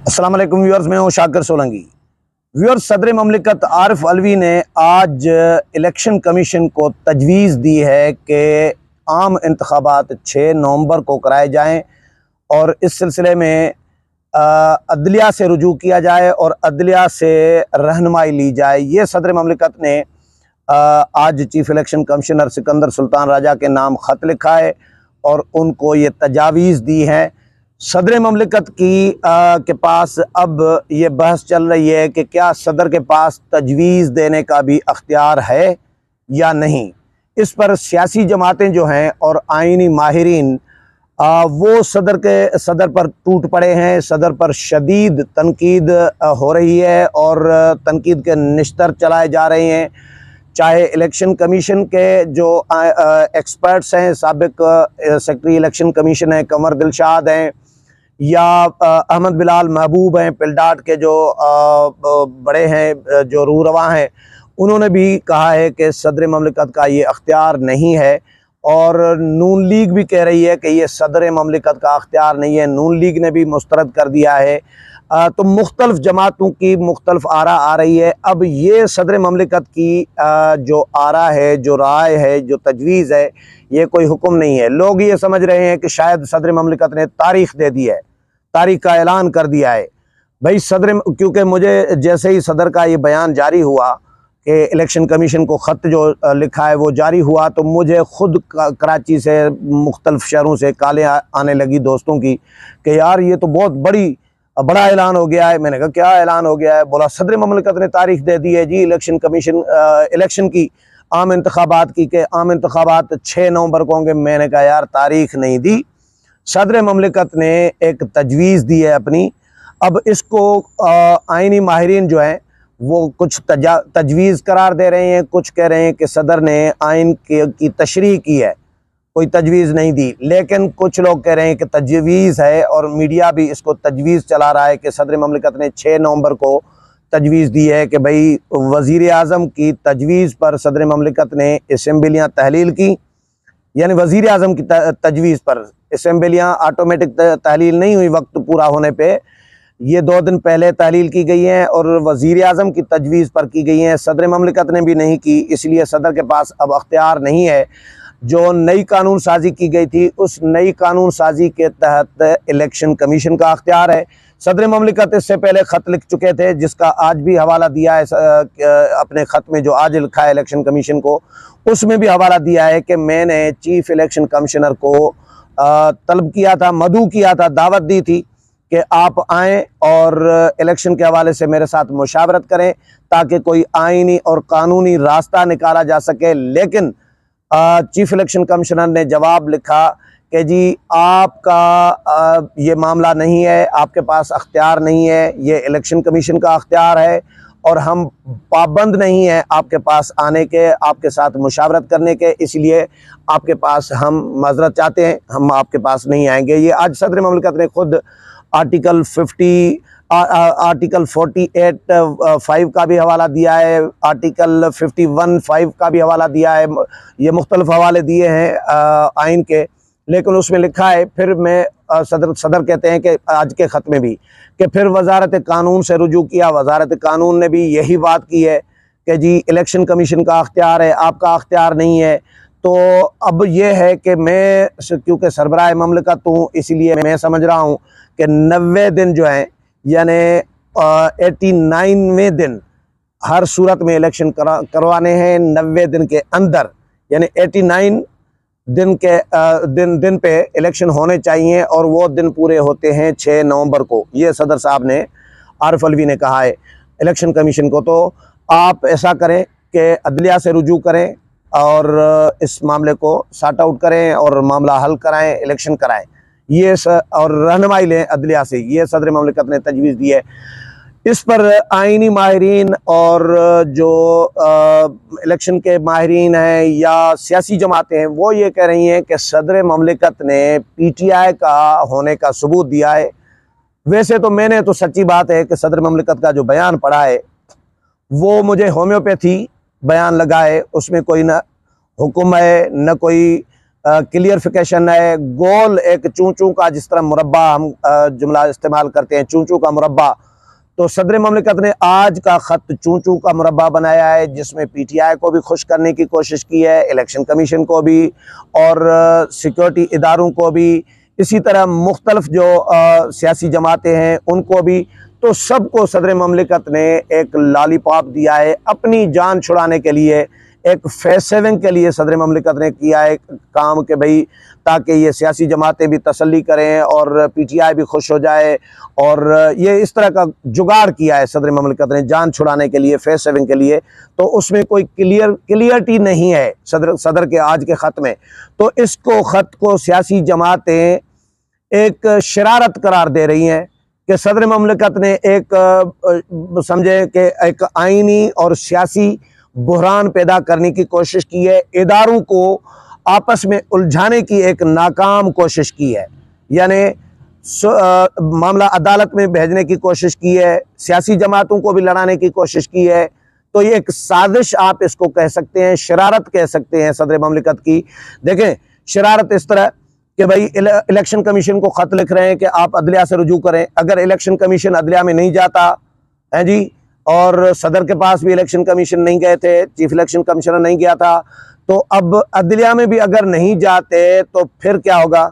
अस्सलाम वालेकुम व्यूअर्स, मैं हूँ शाकिर सोलंकी। व्यूअर्स, सदर ममलिकत आरिफ अलवी ने आज इलेक्शन कमीशन को तजवीज़ दी है कि आम इंतखाबात 6 नवंबर को कराए जाएँ और इस सिलसिले में अदलिया से रुजू किया जाए और अदलिया से रहनुमाई ली जाए। ये सदर ममलिकत ने आज chief election commissioner Sikandar Sultan Raja के नाम ख़त लिखा है और उनको ये तजावीज़ दी हैं। सदर ममलिकत के पास अब ये बहस चल रही है कि क्या सदर के पास तजवीज़ देने का भी अख्तियार है या नहीं। इस पर सियासी जमातें जो हैं और आइनी माहिरीन वो सदर पर टूट पड़े हैं। सदर पर शदीद तनकीद हो रही है और तनकीद के निश्तर चलाए जा रहे हैं। चाहे इलेक्शन कमीशन के जो एक्सपर्ट्स हैं, साबिक सेक्रेटरी इलेक्शन कमीशन है कंवर दिलशाद हैं या अहमद बिलाल महबूब हैं, पिलडाट के जो बड़े हैं, जो रूरवा हैं, उन्होंने भी कहा है कि सदर ममलिकत का ये अख्तियार नहीं है। और नून लीग भी कह रही है कि ये सदर ममलिकत का अख्तियार नहीं है। नून लीग ने भी मुस्तरद कर दिया है। तो मुख्तलिफ जमातों की मुख्तलिफ आरा आ रही है। अब ये सदर ममलिकत की जो आरा है, जो राय है, जो तजवीज़ है, ये कोई हुक्म नहीं है। लोग ये समझ रहे हैं कि शायद सदर ममलिकत ने तारीख़ दे दी है, तारीख़ का ऐलान कर दिया है। भाई क्योंकि मुझे जैसे ही सदर का ये बयान जारी हुआ कि इलेक्शन कमीशन को ख़त जो लिखा है वो जारी हुआ, तो मुझे ख़ुद कराची से मुख्तलिफ शहरों से कॉलें आने लगी दोस्तों की कि यार ये तो बहुत बड़ा ऐलान हो गया है। मैंने कहा क्या ऐलान हो गया है? बोला सदर ममलिकत ने तारीख़ दे दी है जी इलेक्शन कमीशन इलेक्शन की, आम इंतखाबात की, के आम इंतखाबात 6 नवंबर को होंगे। मैंने कहा यार तारीख़ नहीं दी, सदर ममलिकत ने एक तजवीज़ दी है अपनी। अब इसको आइनी माहिरीन जो हैं वो कुछ तजवीज़ करार दे रहे हैं, कुछ कह रहे हैं कि सदर ने आइन की तशरीह की है, कोई तजवीज़ नहीं दी। लेकिन कुछ लोग कह रहे हैं कि तजवीज़ है और मीडिया भी इसको तजवीज़ चला रहा है कि सदर ममलिकत ने 6 नवंबर को तजवीज़ दी है कि भाई वज़ीर आज़म की तजवीज़ पर सदर ममलिकत ने असम्बलियाँ तहलील की। यानी वज़ीर आज़म की तजवीज़ पर असम्बलियाँ ऑटोमेटिक तहलील नहीं हुई वक्त पूरा होने पे, ये 2 दिन पहले तहलील की गई हैं और वज़ीर आज़म की तजवीज़ पर की गई हैं। सदर ममलिकत ने भी नहीं की, इसलिए सदर के पास अब अख्तियार नहीं है। जो नई कानून साजी की गई थी उस नई कानून साजी के तहत इलेक्शन कमीशन का अख्तियार है। सदर ममलिकत इससे पहले ख़त लिख चुके थे, जिसका आज भी हवाला दिया है अपने ख़त में जो आज लिखा है इलेक्शन कमीशन को, उसमें भी हवाला दिया है कि मैंने चीफ़ इलेक्शन कमिश्नर को तलब किया था, मदऊ किया था, दावत दी थी कि आप आएँ और इलेक्शन के हवाले से मेरे साथ मुशावरत करें ताकि कोई आइनी और कानूनी रास्ता निकाला जा सके। लेकिन चीफ़ इलेक्शन कमिश्नर ने जवाब लिखा कि जी आपका ये मामला नहीं है, आपके पास अख्तियार नहीं है, ये इलेक्शन कमीशन का अख्तियार है और हम पाबंद नहीं हैं आपके पास आने के, आपके साथ मुशावरत करने के, इसलिए आपके पास हम माजरत चाहते हैं, हम आपके पास नहीं आएंगे। ये आज सदर ममलिकत ने खुद आर्टिकल 48(5) का भी हवाला दिया है, आर्टिकल 51(5) का भी हवाला दिया है। ये मुख्तलिफ हवाले दिए हैं आइन के, लेकिन उसमें लिखा है फिर मैं सदर कहते हैं कि आज के ख़त में भी कि फिर वजारत कानून से रुजू किया। वजारत कानून ने भी यही बात की है कि जी इलेक्शन कमीशन का अख्तियार है, आपका अख्तियार नहीं है। तो अब ये है कि मैं क्योंकि सरबराह ममलिकत हूँ, इसलिए मैं समझ रहा हूँ कि 90 दिन जो हैं, यानी 89वें दिन हर सूरत में इलेक्शन करवाने हैं 90 दिन के अंदर, यानी 89 दिन के दिन पे इलेक्शन होने चाहिए और वो दिन पूरे होते हैं 6 नवंबर को। ये सदर साहब ने, आरिफ अलवी ने कहा है इलेक्शन कमीशन को। तो आप ऐसा करें कि अदलिया से रुजू करें और इस मामले को सॉर्ट आउट करें और मामला हल कराएं, इलेक्शन कराएं, और रहनुमाई लें अदलिया से। ये सदर ममलिकत ने तजवीज़ दी है। इस पर आइनी माहिरीन और जो इलेक्शन के माहिरीन हैं या सियासी जमातें हैं वो ये कह रही हैं कि सदर ममलिकत ने PTI का होने का सबूत दिया है। वैसे तो मैंने तो सच्ची बात है कि सदर ममलिकत का जो बयान पढ़ा है वो मुझे होम्योपैथी बयान लगा है, उसमें कोई न हुक्म है न कोई क्लियरफिकेशन है, गोल एक चूं चूं का, जिस तरह मुरब्बा हम जुमला इस्तेमाल करते हैं, चूं चूं का मुरब्बा, तो सदर ममलिकत ने आज का ख़त चूं चूं का मुरब्बा बनाया है, जिसमें पीटीआई को भी खुश करने की कोशिश की है, इलेक्शन कमीशन को भी और सिक्योरिटी इदारों को भी, इसी तरह मुख्तलिफ जो सियासी जमातें हैं उनको भी। तो सबको सदर ममलिकत ने एक लॉलीपॉप दिया है अपनी जान छुड़ाने के लिए, एक फेस सेविंग के लिए सदर ममलिकत ने किया है काम कि भाई ताकि ये सियासी जमातें भी तसल्ली करें और पीटीआई भी खुश हो जाए, और ये इस तरह का जुगाड़ किया है सदर ममलिकत ने जान छुड़ाने के लिए, फेस सेविंग के लिए। तो उसमें कोई क्लियरिटी नहीं है सदर के आज के ख़त में। तो इसको ख़त को सियासी जमातें एक शरारत करार दे रही हैं कि सदर ममलिकत ने एक समझे कि एक आइनी और सियासी बुहरान पैदा करने की कोशिश की है, इदारों को आपस में उलझाने की एक नाकाम कोशिश की है, यानी मामला अदालत में भेजने की कोशिश की है, सियासी जमातों को भी लड़ाने की कोशिश की है। तो ये एक साजिश आप इसको कह सकते हैं, शरारत कह सकते हैं सदर ममलिकत की। देखें, शरारत इस तरह कि भाई इलेक्शन कमीशन को ख़त लिख रहे हैं कि आप अदलिया से रुजू करें। अगर इलेक्शन कमीशन अदलिया में नहीं जाता है जी, और सदर के पास भी इलेक्शन कमीशन नहीं गए थे, चीफ इलेक्शन कमिश्नर नहीं गया था, तो अब अदलिया में भी अगर नहीं जाते तो फिर क्या होगा?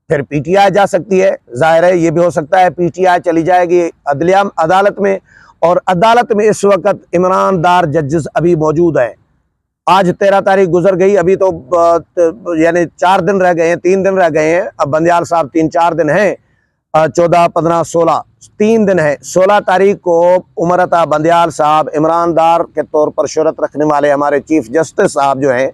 फिर पीटीआई जा सकती है। जाहिर है ये भी हो सकता है पीटीआई चली जाएगी अदलिया अदालत में, और अदालत में इस वक्त ईमानदार जजेस अभी मौजूद हैं। आज 13 तारीख गुजर गई, अभी तो यानी 4 दिन रह गए हैं, 3 दिन रह गए हैं। अब बंदियाल साहब 3-4 दिन हैं, 14, 15, 16 3 दिन है। 16 तारीख को उमर अता बंदियाल साहब, ईमानदार के तौर पर शोहरत रखने वाले हमारे चीफ जस्टिस साहब जो हैं,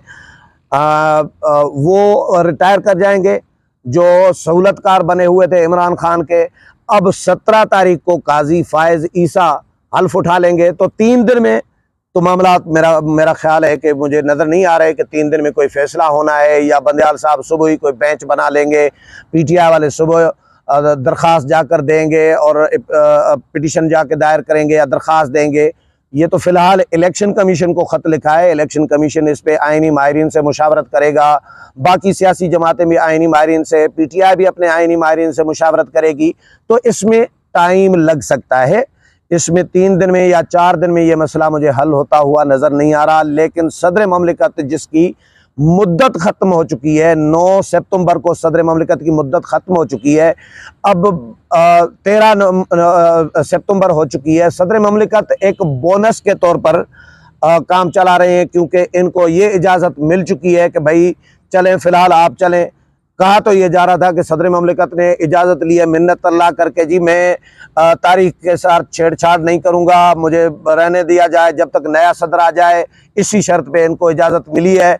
वो रिटायर कर जाएंगे, जो सहूलतकार बने हुए थे इमरान खान के। अब 17 तारीख को काजी फायज ईसा हल्फ उठा लेंगे। तो 3 दिन में तो मामला मेरा ख्याल है कि मुझे नज़र नहीं आ रहा है कि 3 दिन में कोई फैसला होना है, या बंदियाल साहब सुबह ही कोई बेंच बना लेंगे, पीटीआई वाले सुबह दरख्वास्त जाकर देंगे और पिटीशन जाकर दायर करेंगे या दरख्वास्त देंगे। ये तो फ़िलहाल इलेक्शन कमीशन को ख़त लिखा है, इलेक्शन कमीशन इस पे आइनी माहिरीन से मुशावरत करेगा, बाकी सियासी जमातें भी आइनी माहिरीन से, पीटीआई भी अपने आइनी माहिरीन से मुशावरत करेगी। तो इसमें टाइम लग सकता है, इसमें 3 दिन में या 4 दिन में ये मसला मुझे हल होता हुआ नज़र नहीं आ रहा। लेकिन सदर ममलिकत जिसकी मुद्दत ख़त्म हो चुकी है, 9 सितंबर को सदर ममलिकत की मुद्दत ख़त्म हो चुकी है, अब 13 सितंबर हो चुकी है। सदर ममलिकत एक बोनस के तौर पर काम चला रहे हैं, क्योंकि इनको ये इजाज़त मिल चुकी है कि भाई चलें, फ़िलहाल आप चलें। कहा तो ये जा रहा था कि सदर ममलिकत ने इजाज़त ली है मिन्नत अल्लाह करके, जी मैं तारीख के साथ छेड़छाड़ नहीं करूँगा, मुझे रहने दिया जाए जब तक नया सदर आ जाए, इसी शर्त पे इनको इजाज़त मिली है।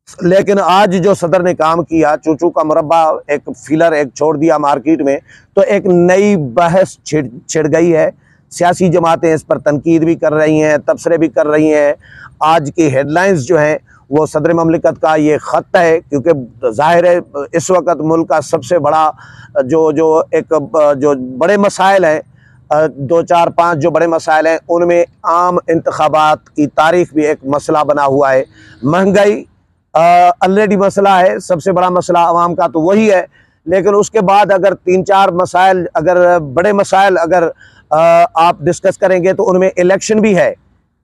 लेकिन आज जो सदर ने काम किया, चूचू का मुरब्बा एक फिलर एक छोड़ दिया मार्केट में, तो एक नई बहस छिड़ गई है। सियासी जमातें इस पर तनकीद भी कर रही हैं, तबसरे भी कर रही हैं। आज की हेडलाइंस जो हैं वो सदर ममलिकत का ये ख़त है, क्योंकि ज़ाहिर है इस वक्त मुल्क का सबसे बड़ा जो बड़े मसाइल हैं, 2, 4, 5 जो बड़े मसाइल हैं, उनमें आम इंतखाबात की तारीख भी एक मसला बना हुआ है। महंगाई ऑलरेडी मसला है, सबसे बड़ा मसला आवाम का तो वही है। लेकिन उसके बाद अगर 3-4 मसाइल, अगर बड़े मसाइल अगर आप डिस्कस करेंगे तो उनमें इलेक्शन भी है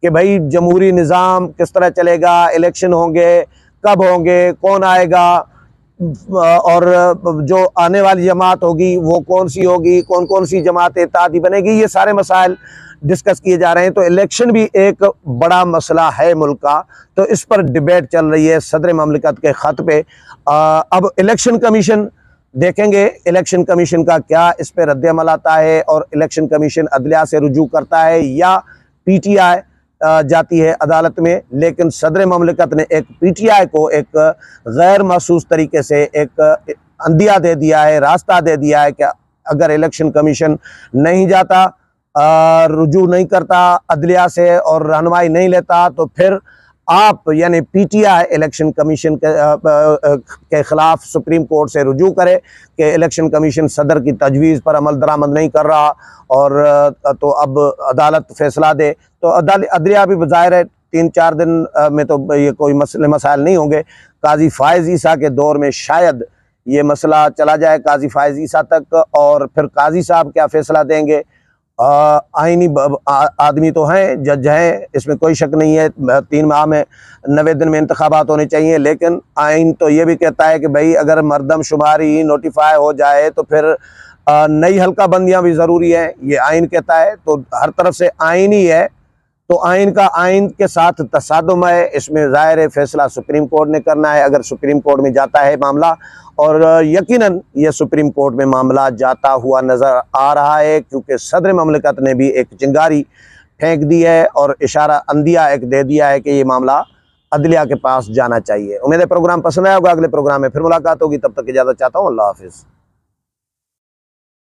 कि भाई जमहूरी निज़ाम किस तरह चलेगा, इलेक्शन होंगे, कब होंगे, कौन आएगा, और जो आने वाली जमात होगी वो कौन सी होगी, कौन कौन सी जमात इत्तेहादी बनेगी, ये सारे मसाइल डिस्कस किए जा रहे हैं। तो इलेक्शन भी एक बड़ा मसला है मुल्क का, तो इस पर डिबेट चल रही है सदर ममलिकत के ख़त पे। अब इलेक्शन कमीशन देखेंगे, इलेक्शन कमीशन का क्या इस पर रद्द-ए-अमल आता है, और इलेक्शन कमीशन अदलिया से रुजू करता है या पीटीआई जाती है अदालत में। लेकिन सदर ममलिकत ने एक पीटीआई को एक गैर महसूस तरीके से एक अंदिया दे दिया है, रास्ता दे दिया है कि अगर इलेक्शन कमीशन नहीं जाता, रुजू नहीं करता अदलिया से और रहनुमाई नहीं लेता, तो फिर आप यानी पीटीआई इलेक्शन कमीशन के ख़िलाफ़ सुप्रीम कोर्ट से रुजू करे कि इलेक्शन कमीशन सदर की तजवीज़ पर अमल दरामद नहीं कर रहा, और तो अब अदालत फ़ैसला दे। तो अदलिया भी ज़ाहिर है 3-4 दिन में तो ये कोई मसले मसाइल नहीं होंगे, काजी फ़ायज़ ईसा के दौर में शायद ये मसला चला जाए काजी फ़ायज़ ईसा तक, और फिर काजी साहब क्या फ़ैसला देंगे। आइनी आदमी तो हैं, जज हैं, इसमें कोई शक नहीं है। 3 माह में 90 दिन में इंतखाबात होने चाहिए, लेकिन आइन तो ये भी कहता है कि भाई अगर मरदमशुमारी नोटिफाई हो जाए तो फिर नई हल्का बंदियाँ भी ज़रूरी हैं, ये आइन कहता है। तो हर तरफ से आइन ही है, तो आइन का आइन के साथ तसादुम है। इसमें ज़ाहिर है फैसला सुप्रीम कोर्ट ने करना है, अगर सुप्रीम कोर्ट में जाता है मामला, और यकीनन ये सुप्रीम कोर्ट में मामला जाता हुआ नज़र आ रहा है, क्योंकि सदर ममलिकत ने भी एक चिंगारी फेंक दी है और इशारा अंदिया एक दे दिया है कि ये मामला अदलिया के पास जाना चाहिए। उम्मीद है प्रोग्राम पसंद आया होगा। अगले प्रोग्राम में फिर मुलाकात होगी, तब तक इजाज़त चाहता हूँ। अल्लाह हाफिज़।